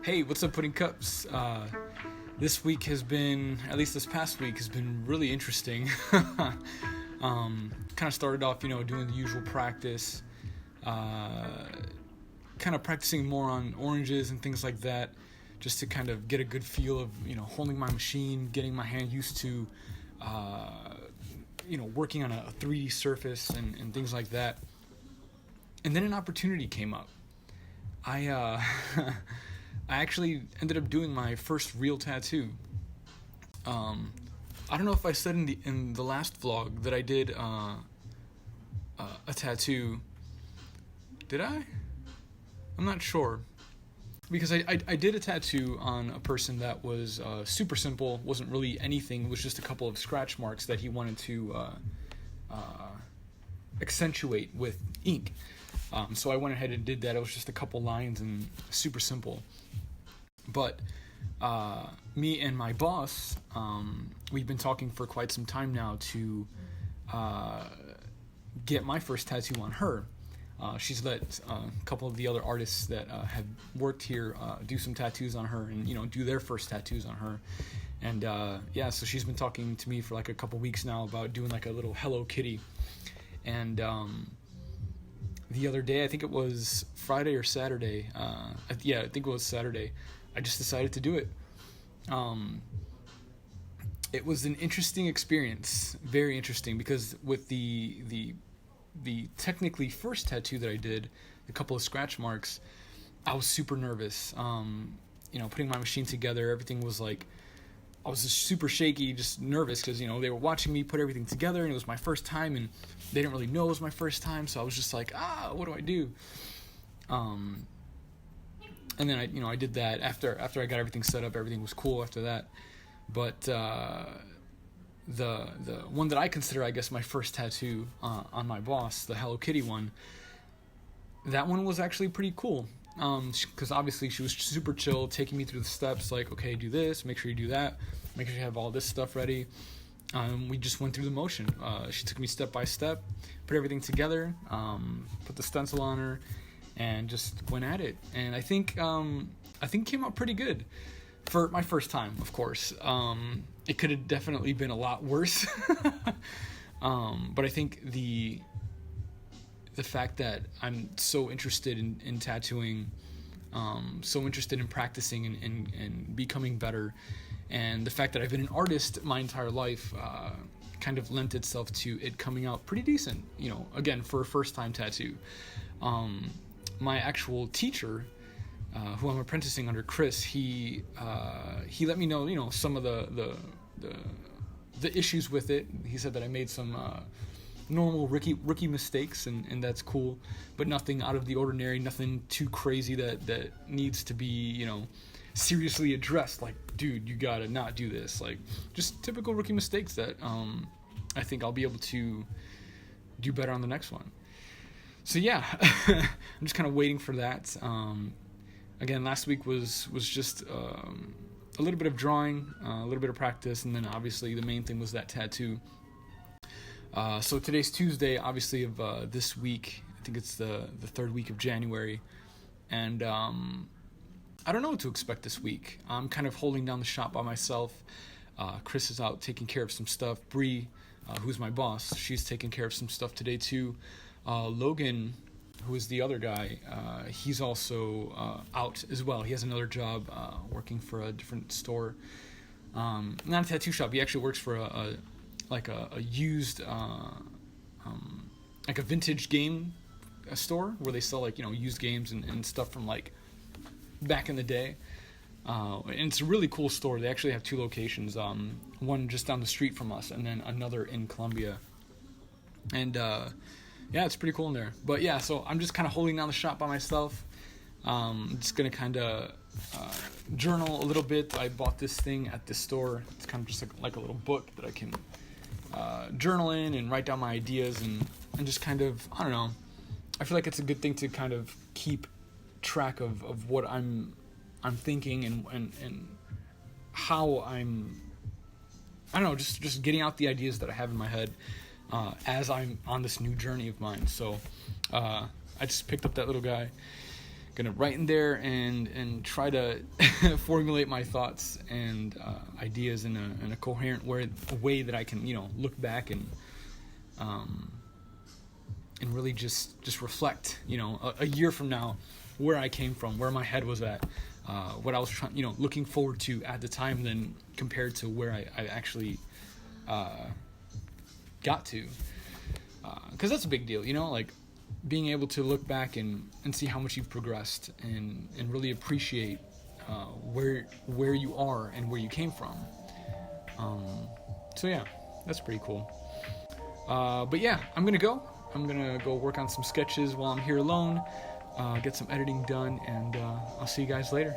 Hey, what's up, Pudding Cups? This week has been, at least this past week, has been really interesting. Kind of started off, doing the usual practice, kind of practicing more on oranges and things like that, just to kind of get a good feel of, holding my machine, getting my hand used to, working on a 3D surface and things like that. And then an opportunity came up. I actually ended up doing my first real tattoo. I don't know if I said in the last vlog that I did a tattoo. Did I? I'm not sure. Because I did a tattoo on a person that was super simple, wasn't really anything, was just a couple of scratch marks that he wanted to accentuate with ink. So I went ahead and did that. It was just a couple lines and super simple. But me and my boss, we've been talking for quite some time now to get my first tattoo on her. She's let a couple of the other artists that have worked here do some tattoos on her and, do their first tattoos on her. And so she's been talking to me for like a couple weeks now about doing like a little Hello Kitty. And the other day, I think it was Friday or Saturday, I think it was Saturday, I just decided to do it. It was an interesting experience, very interesting, because with the technically first tattoo that I did, a couple of scratch marks, I was super nervous. Putting my machine together, everything was like, I was just super shaky, just nervous, because, they were watching me put everything together, and it was my first time, and they didn't really know it was my first time, so I was just like, what do I do? And then I did that after I got everything set up. Everything was cool after that. But the one that I consider, I guess, my first tattoo on my boss, the Hello Kitty one, that one was actually pretty cool. Because obviously she was super chill, taking me through the steps, like, okay, do this, make sure you do that, make sure you have all this stuff ready. We just went through the motion. She took me step by step, put everything together, put the stencil on her, and just went at it. And I think it came out pretty good for my first time, of course. It could have definitely been a lot worse. But I think the fact that I'm so interested in tattooing, so interested in practicing and becoming better, and the fact that I've been an artist my entire life kind of lent itself to it coming out pretty decent, again, for a first-time tattoo. My actual teacher, who I'm apprenticing under, Chris, he let me know, some of the issues with it. He said that I made some normal rookie mistakes, and that's cool, but nothing out of the ordinary, nothing too crazy that needs to be, seriously addressed. Like, dude, you gotta not do this. Like, just typical rookie mistakes that I think I'll be able to do better on the next one. So yeah, I'm just kind of waiting for that. Again, last week was just a little bit of drawing, a little bit of practice, and then obviously the main thing was that tattoo. So today's Tuesday, obviously, of this week. I think it's the third week of January, and I don't know what to expect this week. I'm kind of holding down the shop by myself. Chris is out taking care of some stuff. Bree, who's my boss, she's taking care of some stuff today too. Logan, who is the other guy, he's also out as well. He has another job working for a different store. Not a tattoo shop. He actually works for a used, like a vintage game store where they sell used games and stuff from like back in the day. And it's a really cool store. They actually have two locations, one just down the street from us and then another in Columbia. And yeah, it's pretty cool in there. But yeah, so I'm just kind of holding down the shop by myself. I'm just going to kind of journal a little bit. I bought this thing at this store. It's kind of just like a little book that I can journal in and write down my ideas and just kind of, I don't know. I feel like it's a good thing to kind of keep track of what I'm thinking and how I don't know, just getting out the ideas that I have in my head as I'm on this new journey of mine. So I just picked up that little guy gonna write in there and try to formulate my thoughts and ideas in a coherent way that I can, you know, look back and really just reflect, you know, a year from now, where I came from, where my head was at, what I was trying, you know, looking forward to at the time, then compared to where I actually got to, because that's a big deal, you know, like being able to look back and see how much you've progressed and really appreciate where you are and where you came from. So yeah, that's pretty cool. But yeah, I'm gonna go work on some sketches while I'm here alone, get some editing done, and I'll see you guys later.